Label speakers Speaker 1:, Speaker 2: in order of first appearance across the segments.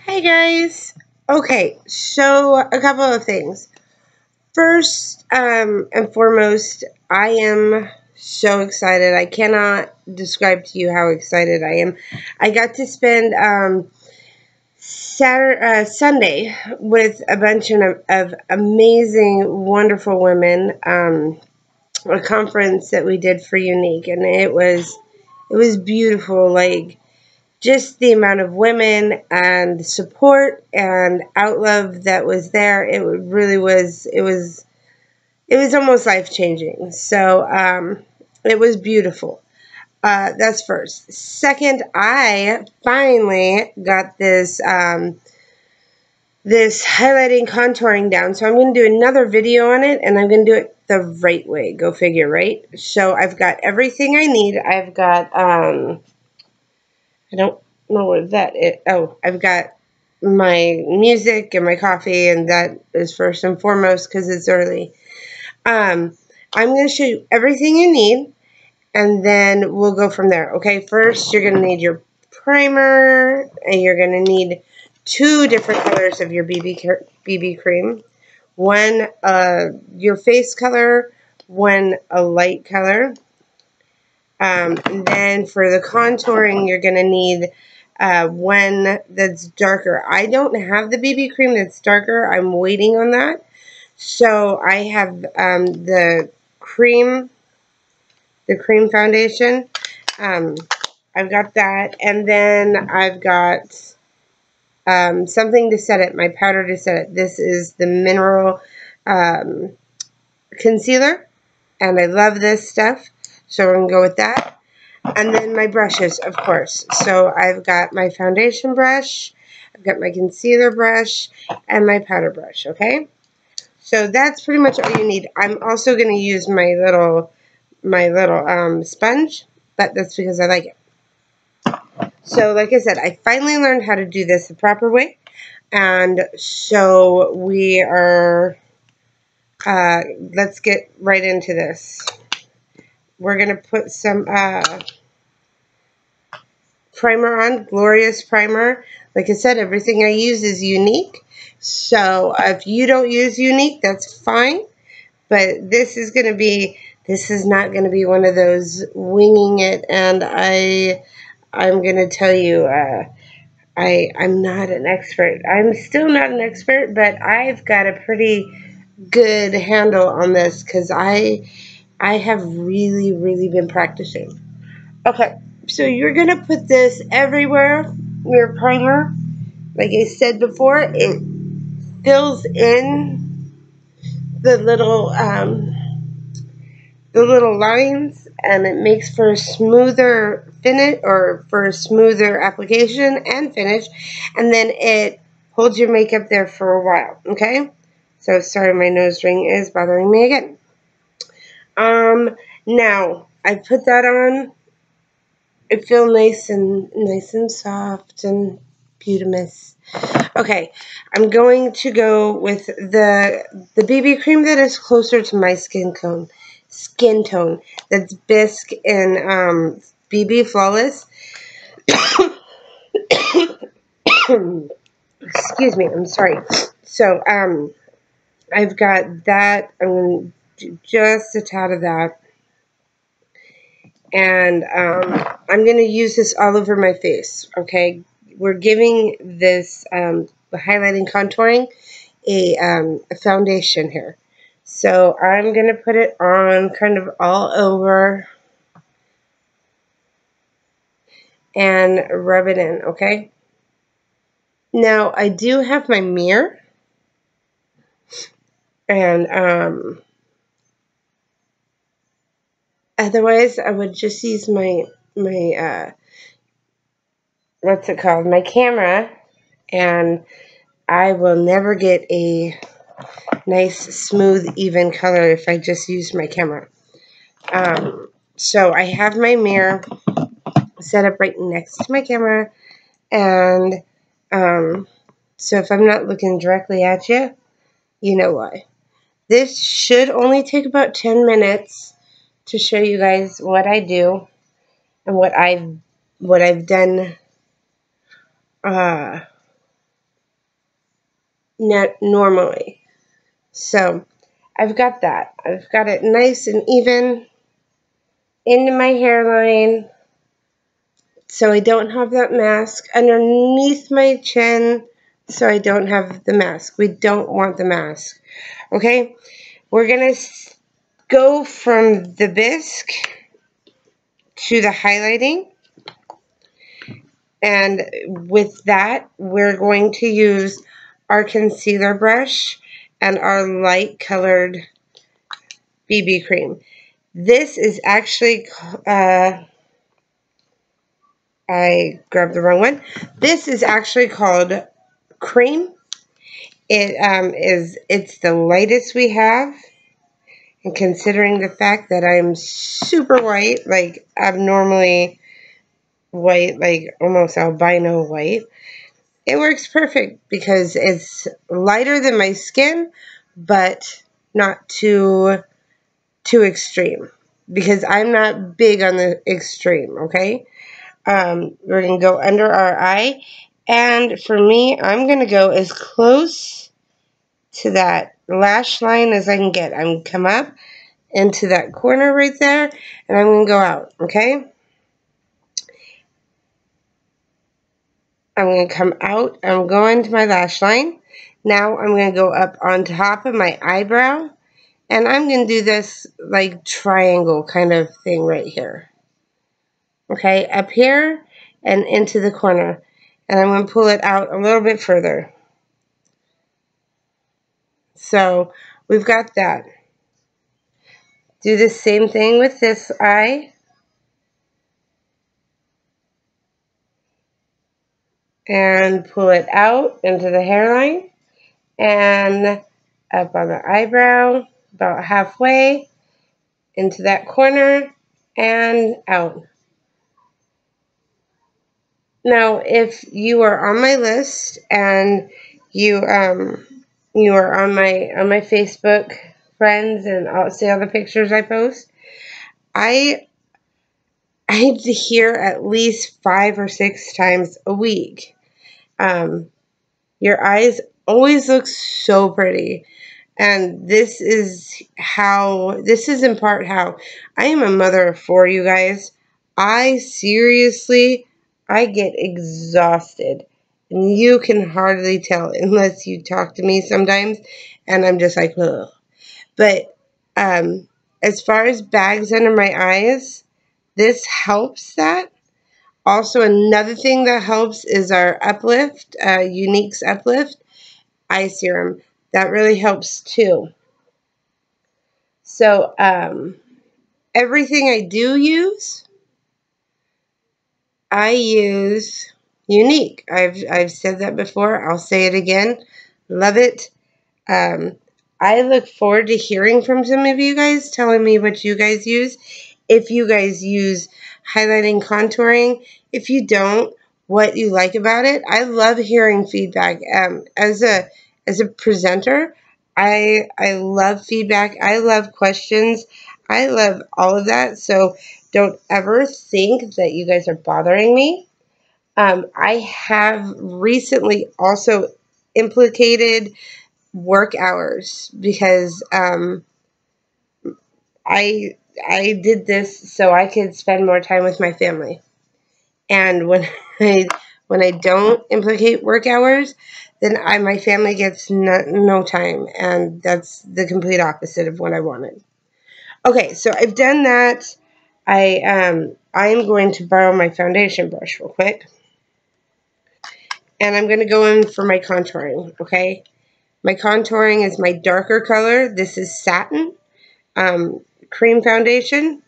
Speaker 1: Hey guys. Okay, so a couple of things. First, and foremost, I am so excited. I cannot describe to you how excited I am. I got to spend Sunday with a bunch of amazing, wonderful women. A conference that we did for Unique, and it was beautiful. Like, just the amount of women and support and outlove that was there, it really was. It was almost life changing. So it was beautiful. That's first. Second, I finally got this highlighting contouring down. So I'm going to do another video on it, and I'm going to do it the right way. Go figure, right? So I've got everything I need. I've got I don't know what that is. Oh, I've got my music and my coffee, and that is first and foremost because it's early. I'm going to show you everything you need, and then we'll go from there. Okay, first you're going to need your primer, and you're going to need two different colors of your BB cream. One, your face color, one, a light color. And then for the contouring, you're going to need one that's darker. I don't have the BB cream that's darker. I'm waiting on that. So I have the cream foundation. I've got that. And then I've got something to set it, my powder to set it. This is the Mineral Concealer. And I love this stuff. So we're going to go with that. And then my brushes, of course. So I've got my foundation brush, I've got my concealer brush, and my powder brush, okay? So that's pretty much all you need. I'm also going to use my little sponge, but that's because I like it. So like I said, I finally learned how to do this the proper way. And so we are, let's get right into this. We're going to put some primer on, Glorious Primer. Like I said, everything I use is Unique. So if you don't use Unique, that's fine. But this is not going to be one of those winging it. And I'm going to tell you, I'm not an expert. I'm still not an expert, but I've got a pretty good handle on this because I have really, really been practicing. Okay, so you're going to put this everywhere, your primer. Like I said before, it fills in the little lines, and it makes for a smoother finish, or for a smoother application and finish, and then it holds your makeup there for a while, okay? So, sorry, my nose ring is bothering me again. Now, I put that on. It feels nice and soft and beautiful. Okay, I'm going to go with the BB cream that is closer to my skin tone. That's Bisque and BB Flawless. Excuse me, I'm sorry. So I've got that. I'm going to do just a tad of that. And I'm going to use this all over my face, okay? We're giving this highlighting, contouring, a foundation here. So I'm going to put it on kind of all over and rub it in, okay? Now, I do have my mirror. And otherwise, I would just use my what's it called? My camera. And I will never get a nice, smooth, even color if I just use my camera. So I have my mirror set up right next to my camera, and so if I'm not looking directly at you, you know why. This should only take about 10 minutes to show you guys what I do and what I've done normally. So I've got that. I've got it nice and even into my hairline, so I don't have that mask underneath my chin, so I don't have the mask. We don't want the mask. Okay, we're gonna go from the bisque to the highlighting, and with that we're going to use our concealer brush and our light colored BB cream. This is actually I grabbed the wrong one. This is actually called Cream. It's the lightest we have, and considering the fact that I'm super white, like abnormally white, like almost albino white, it works perfect because it's lighter than my skin, but not too extreme, because I'm not big on the extreme. Okay, we're gonna go under our eye, and for me, I'm gonna go as close to that lash line as I can get. I'm gonna come up into that corner right there, and I'm gonna go out. Okay, I'm gonna come out. I'm going to my lash line. Now I'm gonna go up on top of my eyebrow, and I'm gonna do this like triangle kind of thing right here. Okay, up here and into the corner, and I'm going to pull it out a little bit further. So we've got that. Do the same thing with this eye, and pull it out into the hairline and up on the eyebrow about halfway into that corner and out. Now, if you are on my list and you are on my Facebook friends and I'll see all the pictures I post, I hear at least 5 or 6 times a week. Your eyes always look so pretty. And this is in part how I am a mother of 4, you guys. I get exhausted. And you can hardly tell unless you talk to me sometimes. And I'm just like, ugh. But as far as bags under my eyes, this helps that. Also, another thing that helps is our Uplift, Younique's Uplift eye serum. That really helps too. So, everything I do use, I use Younique. I've said that before. I'll say it again. Love it. I look forward to hearing from some of you guys, telling me what you guys use. If you guys use highlighting, contouring. If you don't, what you like about it. I love hearing feedback. As a presenter, I love feedback. I love questions. I love all of that. So don't ever think that you guys are bothering me. I have recently also implicated work hours because I did this so I could spend more time with my family. And when I don't implicate work hours, then my family gets no time, and that's the complete opposite of what I wanted. Okay, so I've done that. I'm going to borrow my foundation brush real quick, and I'm going to go in for my contouring. Okay, my contouring is my darker color. This is Satin Cream Foundation.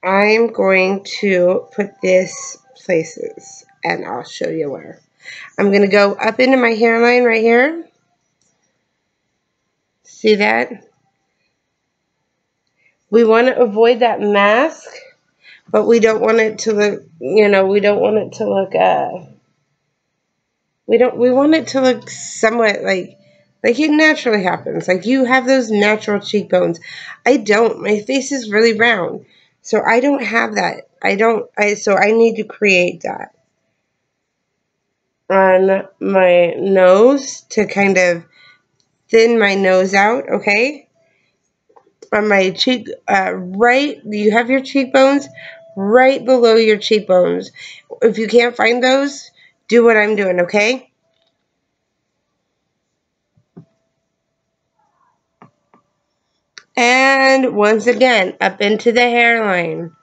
Speaker 1: I'm going to put this places, and I'll show you where. I'm going to go up into my hairline right here. See that? We want to avoid that mask, but we don't want it to look, we don't want it to look, we want it to look somewhat like it naturally happens. Like you have those natural cheekbones. I don't. My face is really round. So I don't have that. So I need to create that. on my nose to kind of thin my nose out, okay? On my cheek, you have your cheekbones right below your cheekbones. If you can't find those, do what I'm doing, okay? And once again, up into the hairline.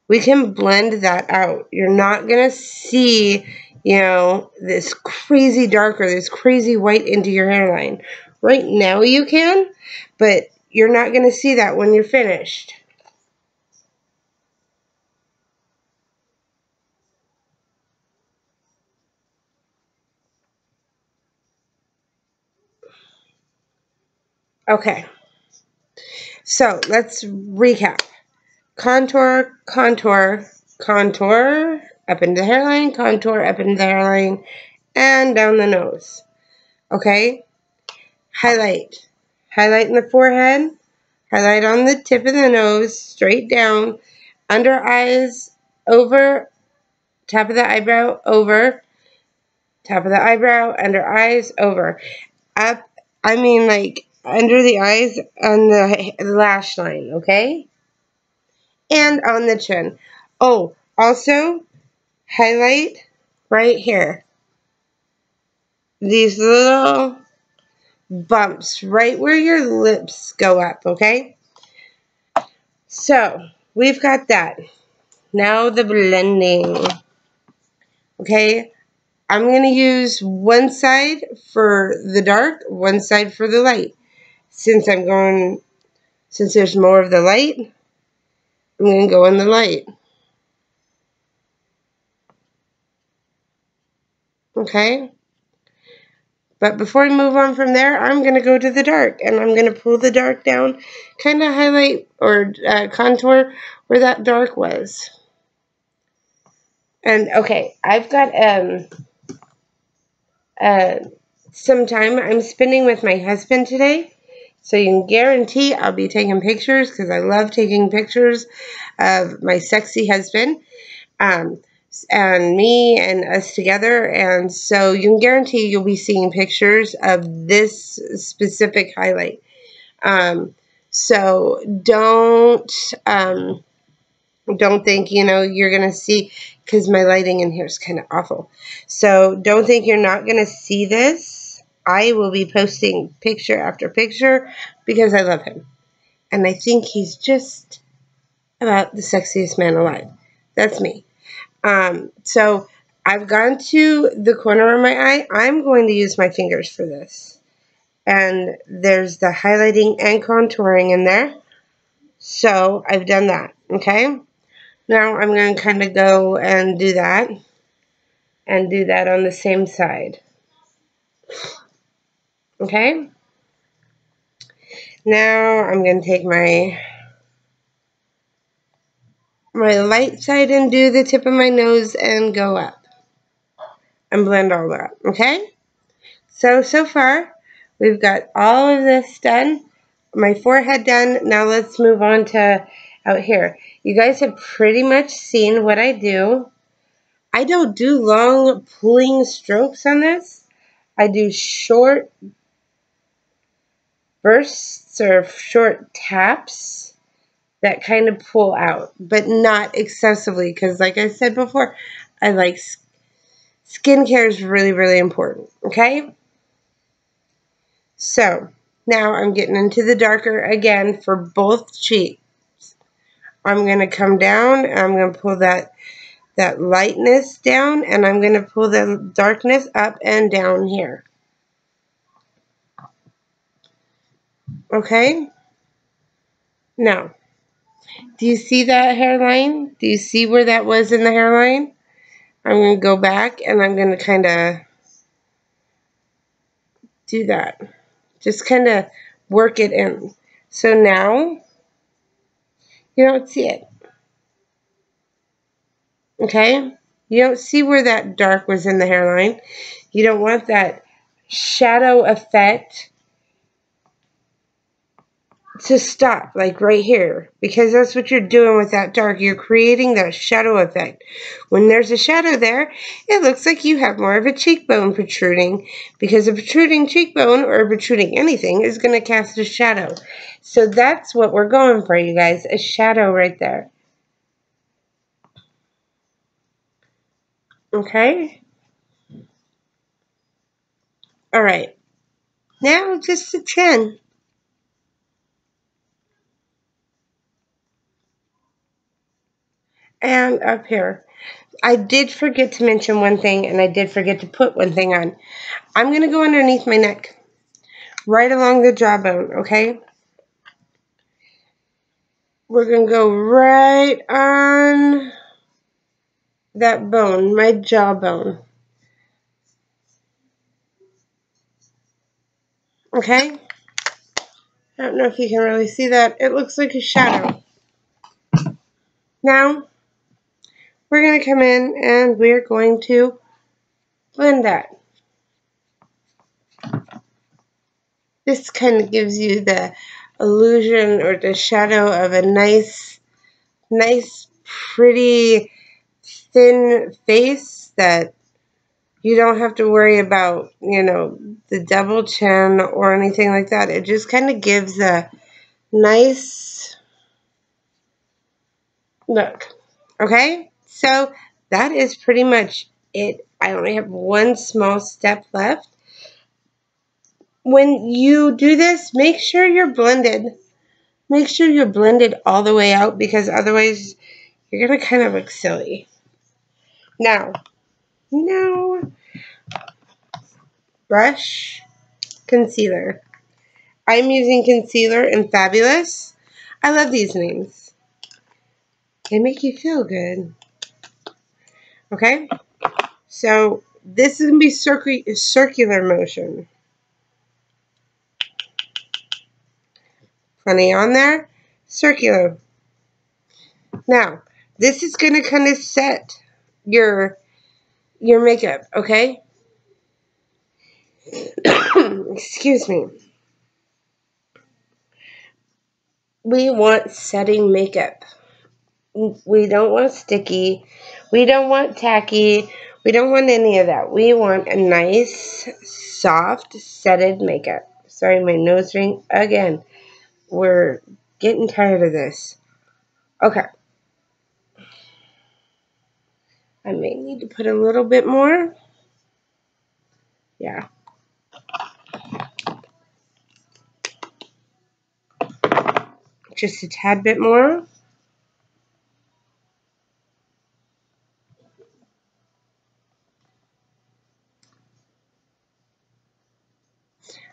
Speaker 1: We can blend that out. You're not going to see, this crazy dark or this crazy white into your hairline. Right now you can, but you're not going to see that when you're finished. Okay. So let's recap. Contour, contour, contour, up into the hairline, contour, up into the hairline, and down the nose. Okay? Highlight. Highlight in the forehead, highlight on the tip of the nose, straight down, under eyes, over, top of the eyebrow, over, top of the eyebrow, under eyes, over. Up, like under the eyes on the lash line, okay? And on the chin. Oh, also, highlight right here. These little bumps right where your lips go up, okay? So, we've got that. Now the blending. Okay, I'm going to use one side for the dark, one side for the light. Since there's more of the light, I'm going to go in the light. Okay? But before I move on from there, I'm going to go to the dark, and I'm going to pull the dark down, kind of highlight or contour where that dark was. And okay, I've got some time I'm spending with my husband today, so you can guarantee I'll be taking pictures because I love taking pictures of my sexy husband. And me and us together, and so you can guarantee you'll be seeing pictures of this specific highlight. So don't think you're gonna see, because my lighting in here is kind of awful. So don't think you're not gonna see this. I will be posting picture after picture because I love him, and I think he's just about the sexiest man alive. That's me. So I've gone to the corner of my eye. I'm going to use my fingers for this. And there's the highlighting and contouring in there. So I've done that, okay? Now I'm going to kind of go and do that. And do that on the same side. Okay? Now I'm going to take my light side and do the tip of my nose and go up. And blend all that, okay? So far, we've got all of this done. My forehead done. Now let's move on to out here. You guys have pretty much seen what I do. I don't do long pulling strokes on this. I do short bursts or short taps that kind of pull out, but not excessively, because like I said before, I like skincare is really, really important, okay? So, now I'm getting into the darker again for both cheeks. I'm going to come down, and I'm going to pull that lightness down, and I'm going to pull the darkness up and down here. Okay? Now, do you see that hairline? Do you see where that was in the hairline? I'm going to go back, and I'm going to kind of do that. Just kind of work it in. So now, you don't see it. Okay? You don't see where that dark was in the hairline. You don't want that shadow effect to stop, like right here, because that's what you're doing with that dark. You're creating that shadow effect. When there's a shadow there, it looks like you have more of a cheekbone protruding, because a protruding cheekbone or protruding anything is going to cast a shadow. So that's what we're going for, you guys, a shadow right there. Okay? All right. Now just the chin. And up here. I did forget to mention one thing, and I did forget to put one thing on. I'm going to go underneath my neck, right along the jawbone, okay? We're going to go right on that bone, my jawbone. Okay? I don't know if you can really see that. It looks like a shadow. Now, we're going to come in and we're going to blend that. This kind of gives you the illusion or the shadow of a nice, pretty, thin face that you don't have to worry about, you know, the double chin or anything like that. It just kind of gives a nice look. Okay? So that is pretty much it. I only have one small step left. When you do this, make sure you're blended. Make sure you're blended all the way out, because otherwise you're going to kind of look silly. Now, brush, concealer. I'm using concealer in Fabulous. I love these names. They make you feel good. Okay? So this is going to be circular motion. Plenty on there. Circular. Now, this is going to kind of set your makeup, okay? Excuse me. We want setting makeup. We don't want sticky. We don't want tacky. We don't want any of that. We want a nice, soft, setted makeup. Sorry, my nose ring again. We're getting tired of this. Okay. I may need to put a little bit more. Yeah. Just a tad bit more.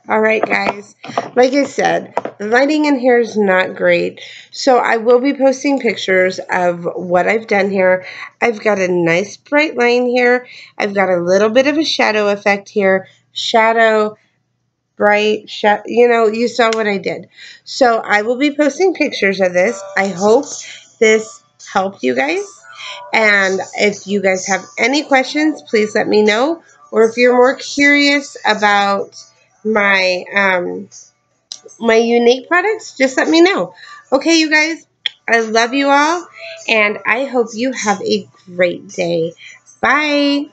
Speaker 1: Alright guys, like I said, the lighting in here is not great, so I will be posting pictures of what I've done here. I've got a nice bright line here. I've got a little bit of a shadow effect here. Shadow, bright, you know, you saw what I did. So I will be posting pictures of this. I hope this helped you guys. And if you guys have any questions, please let me know. Or if you're more curious about my my unique products, just let me know. Okay, you guys, I love you all, and I hope you have a great day. Bye.